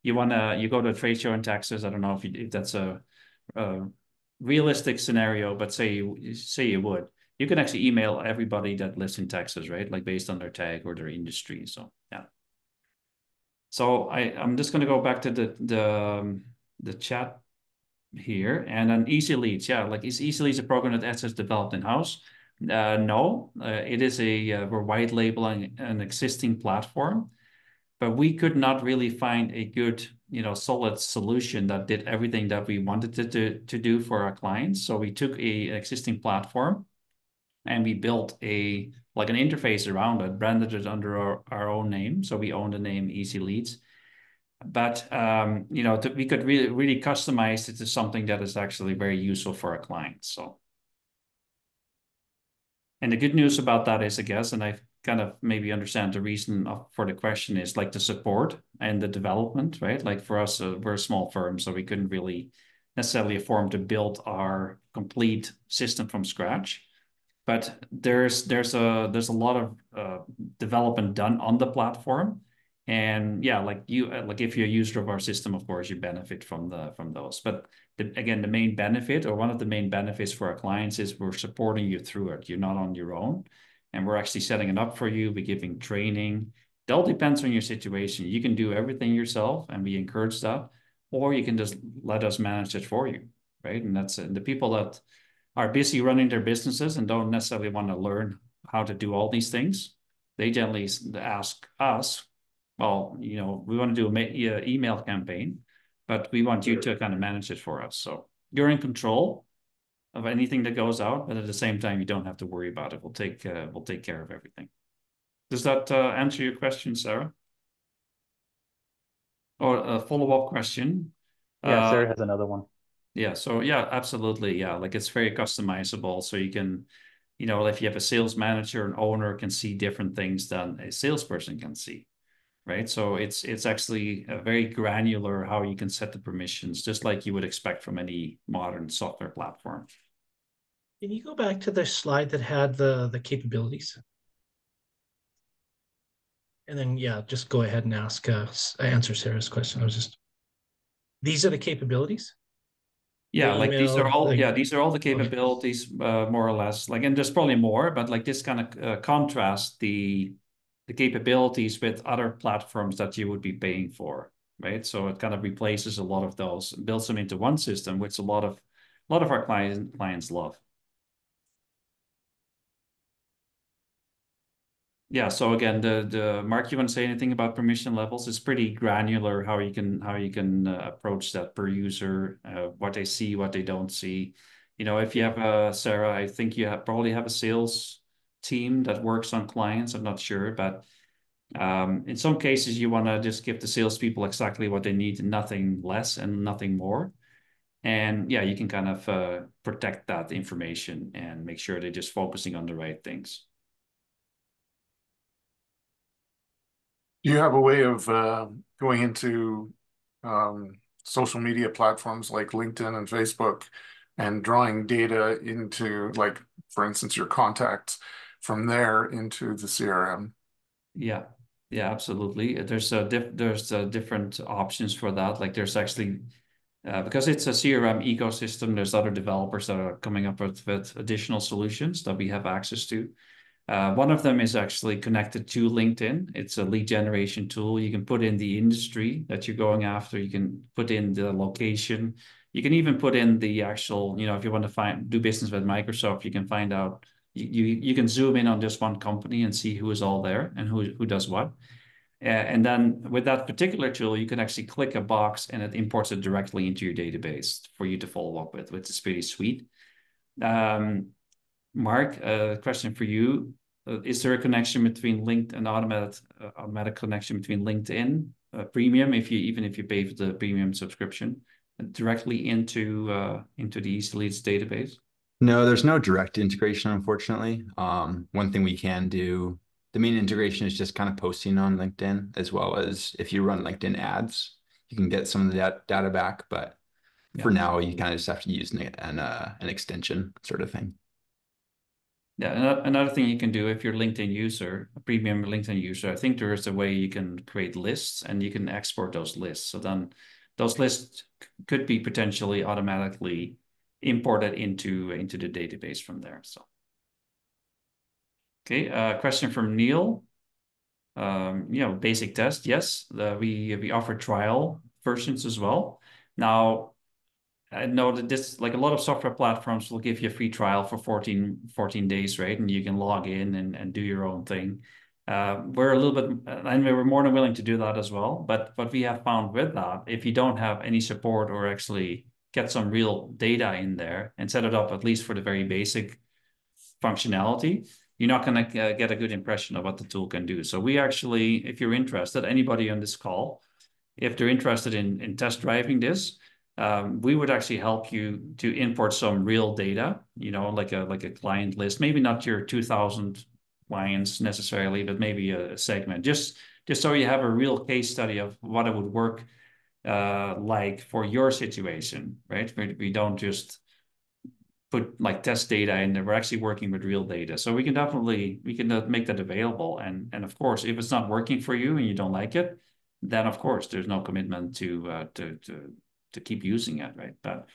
You go to a trade show in Texas. I don't know if that's a realistic scenario, but say you would. You can actually email everybody that lives in Texas, right? Like based on their tag or their industry. So yeah. So I'm just gonna go back to the chat here, and then Easy Leads. Yeah, like is Easy Leads a program that Etsy developed in house? No, it is we're white labeling an existing platform, but we could not really find a good, solid solution that did everything that we wanted it to do for our clients. So we took an existing platform and we built like an interface around it, branded it under our own name. So we own the name Easy Leads. But we could really customize it to something that is actually very useful for our clients. So, and the good news about that is, I guess, and I kind of maybe understand the reason for the question, is like the support and the development, right? Like for us, we're a small firm, so we couldn't really necessarily afford to build our complete system from scratch. But there's a lot of development done on the platform, and yeah, like like if you're a user of our system, of course you benefit from those. But again, the main benefit, or one of the main benefits for our clients, is we're supporting you through it. You're not on your own, and we're actually setting it up for you. We're giving training. It all depends on your situation. You can do everything yourself, and we encourage that, or you can just let us manage it for you, right? And that's the people that are busy running their businesses and don't necessarily want to learn how to do all these things. They generally ask us, well, we want to do an email campaign, but we want you to kind of manage it for us. So you're in control of anything that goes out, but at the same time, you don't have to worry about it. We'll take care of everything. Does that answer your question, Sarah? Or a follow-up question? Yeah, Sarah has another one. Yeah, so yeah, absolutely. Yeah, like it's very customizable. So you can, if you have a sales manager, an owner can see different things than a salesperson can see, right? So it's actually very granular how you can set the permissions, just like you would expect from any modern software platform. Can you go back to the slide that had the capabilities? And then, yeah, just go ahead and answer Sarah's question. These are the capabilities? Yeah, The like these are email, all, like, yeah, these are all the okay. capabilities, more or less. Like, and there's probably more, but like this kind of contrast the capabilities with other platforms that you would be paying for, right? So it kind of replaces a lot of those, builds them into one system, which a lot of our clients love. Yeah. So again, the Mark, you want to say anything about permission levels? It's pretty granular how you can approach that per user, what they see, what they don't see. If you have Sarah, I think you probably have a sales team that works on clients. I'm not sure, but in some cases you want to just give the salespeople exactly what they need, nothing less and nothing more. And yeah, you can kind of protect that information and make sure they're just focusing on the right things. Do you have a way of going into social media platforms like LinkedIn and Facebook and drawing data into, like, for instance, your contacts from there into the CRM? Yeah, yeah, absolutely. There's different options for that. Like there's actually because it's a CRM ecosystem, there's other developers that are coming up with additional solutions that we have access to. One of them is actually connected to LinkedIn. It's a lead generation tool. You can put in the industry that you're going after. You can put in the location. You can even put in the actual, if you want to do business with Microsoft, you can find out, you can zoom in on just one company and see who is all there and who does what. And then with that particular tool, you can actually click a box and it imports it directly into your database for you to follow up with, which is pretty sweet. Mark, a question for you. Is there a connection between LinkedIn, automatic connection between LinkedIn Premium, even if you pay for the premium subscription, directly into the Easy Leads database? No, there's no direct integration, unfortunately. One thing we can do, the main integration is just kind of posting on LinkedIn, as well as if you run LinkedIn ads, you can get some of the data back. But for now, you kind of just have to use an extension sort of thing. Yeah, another thing you can do if you're a LinkedIn user, a premium LinkedIn user, I think there is a way you can create lists and you can export those lists. So then those lists could be potentially automatically imported into the database from there. So, okay, question from Neil. Basic test, yes, we offer trial versions as well. Now, I know that this, like a lot of software platforms will give you a free trial for 14 days, right? And you can log in and do your own thing. We're a little bit, and we're more than willing to do that as well. But what we have found with that, if you don't have any support or actually get some real data in there and set it up at least for the very basic functionality, you're not going to get a good impression of what the tool can do. So we actually, if you're interested, anybody on this call, if they're interested in test driving this, we would actually help you to import some real data, like a client list, maybe not your 2,000 clients necessarily, but maybe a segment, just so you have a real case study of what it would work like for your situation, right? We don't just put like test data in there. We're actually working with real data. So we can make that available. And of course, if it's not working for you and you don't like it, then of course there's no commitment to keep using it, right? But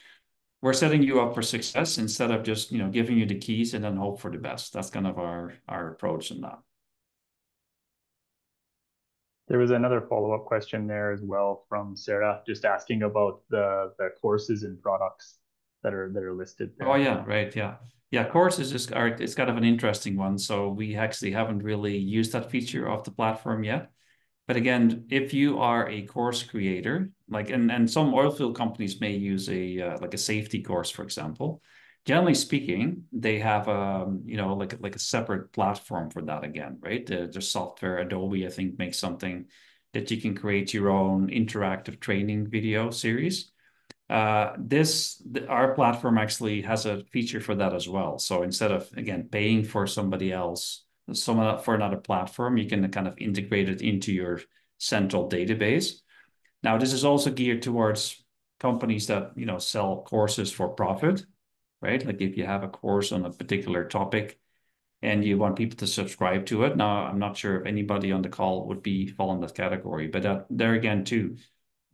we're setting you up for success instead of just giving you the keys and then hope for the best. That's kind of our approach in that. There was another follow-up question there as well from Sarah, just asking about the courses and products that are listed there. Oh yeah, right, yeah. Yeah, courses it's kind of an interesting one. So we actually haven't really used that feature of the platform yet. But again, if you are a course creator, like and some oil field companies may use like a safety course, for example. Generally speaking, they have like a separate platform for that again, right? The software, Adobe, I think, makes something that you can create your own interactive training video series. Our platform actually has a feature for that as well. So instead of, again, paying for somebody else, for another platform, you can kind of integrate it into your central database. Now, this is also geared towards companies that, sell courses for profit, right? Like if you have a course on a particular topic and you want people to subscribe to it. Now, I'm not sure if anybody on the call would fall in that category, but there again, too,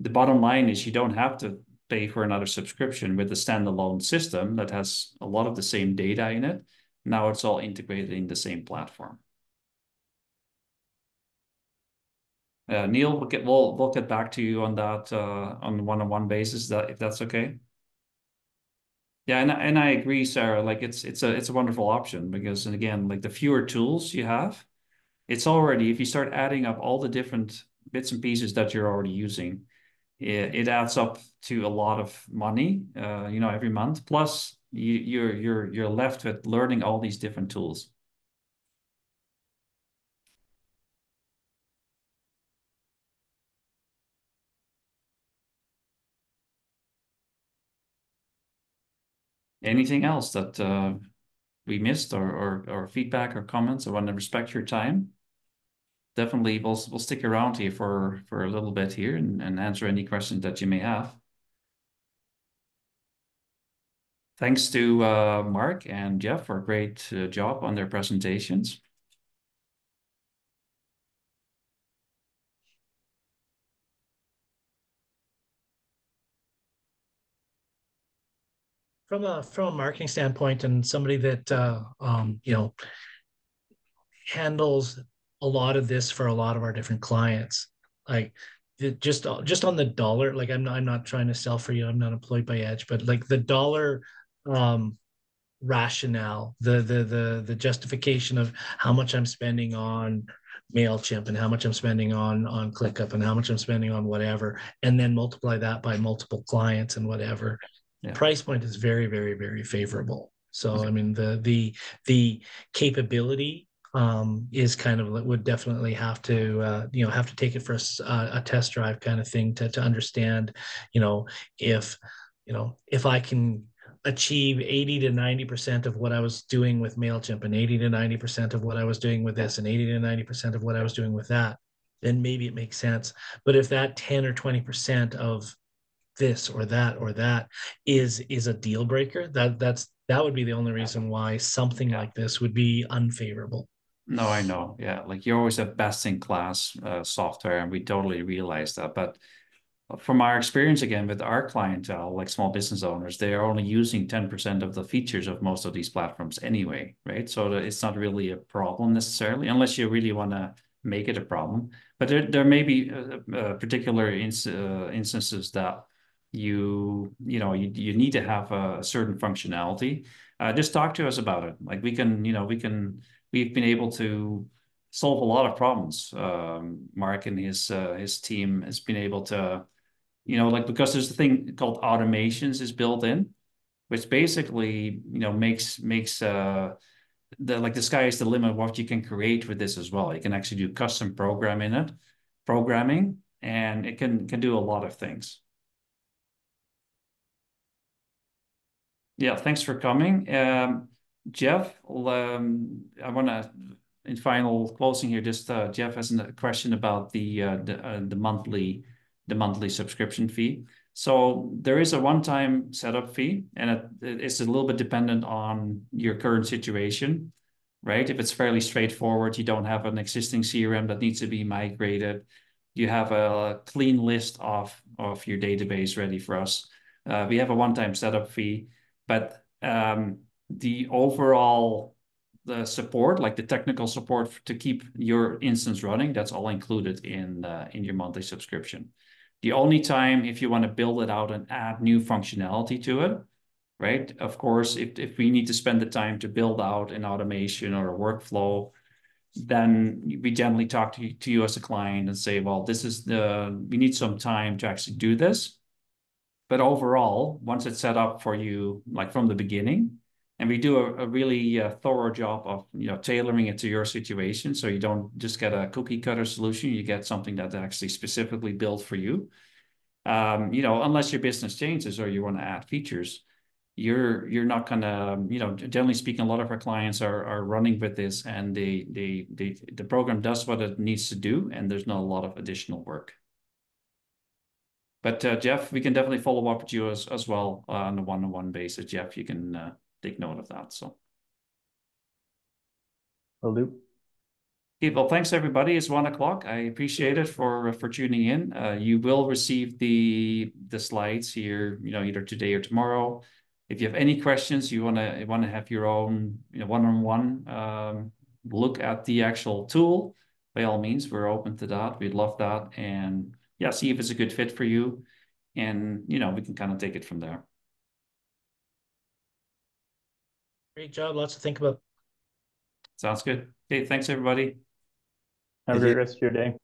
the bottom line is you don't have to pay for another subscription with a standalone system that has a lot of the same data in it. Now it's all integrated in the same platform. Neil, we'll get back to you on that on a one-on-one basis, if that's okay. Yeah, and I agree, Sarah. Like it's a wonderful option because, and again, like the fewer tools you have, it's already, if you start adding up all the different bits and pieces that you're already using, it adds up to a lot of money, every month. Plus, you're left with learning all these different tools. Anything else that we missed, or feedback or comments? I want to respect your time. Definitely, we'll stick around here for a little bit here and answer any questions that you may have. Thanks to Mark and Jeff for a great job on their presentations. From a marketing standpoint, and somebody that handles a lot of this for a lot of our different clients, like just on the dollar, like I'm not trying to sell for you, I'm not employed by Edge, but like the dollar rationale, the justification of how much I'm spending on MailChimp and how much I'm spending on ClickUp and how much I'm spending on whatever, and then multiply that by multiple clients and whatever. Yeah. Price point is very, very, very favorable. So I mean the capability is kind of, would definitely have to take it for a test drive kind of thing to understand, if if I can achieve 80 to 90% of what I was doing with MailChimp and 80 to 90% of what I was doing with this and 80 to 90% of what I was doing with that, then maybe it makes sense. But if that 10 or 20% of this or that is a deal breaker, that would be the only reason why something like this would be unfavorable. No, I know. Yeah, like you always have best in class software, and we totally realize that. But from our experience, again, with our clientele, like small business owners, they are only using 10% of the features of most of these platforms anyway, right? So it's not really a problem necessarily, unless you really want to make it a problem. But there may be particular instances that you need to have a certain functionality. Just talk to us about it. Like we've been able to solve a lot of problems. Mark and his team has been able to, like, because there's a thing called automations is built in, which basically, makes the sky is the limit of what you can create with this as well. You can actually do custom programming, and it can do a lot of things. Yeah, thanks for coming. Jeff, I want to, in final closing here, just Jeff has a question about the monthly subscription fee. So there is a one-time setup fee, and it's a little bit dependent on your current situation, right? If it's fairly straightforward, you don't have an existing CRM that needs to be migrated, you have a clean list of your database ready for us. We have a one-time setup fee, but the overall support, like the technical support to keep your instance running, that's all included in your monthly subscription. The only time, if you want to build it out and add new functionality to it, right? Of course, if we need to spend the time to build out an automation or a workflow, then we generally talk to you as a client and say, well, we need some time to actually do this. But overall, once it's set up for you, like from the beginning, and we do a really thorough job of tailoring it to your situation, so you don't just get a cookie cutter solution, you get something that's actually specifically built for you. Unless your business changes or you want to add features, you're not gonna, generally speaking, a lot of our clients are running with this, and the program does what it needs to do, and there's not a lot of additional work. But Jeff, we can definitely follow up with you as well on a one-on-one basis. Jeff, you can take note of that. So, Will do. okay, well, thanks everybody. It's 1 o'clock. I appreciate it for tuning in. You will receive the slides here, either today or tomorrow. If you have any questions, you want to have your own one-on-one look at the actual tool, by all means, we're open to that. We'd love that, and yeah, see if it's a good fit for you, and we can kind of take it from there. Great job. Lots to think about. Sounds good. Okay, thanks everybody. Have a great rest of your day.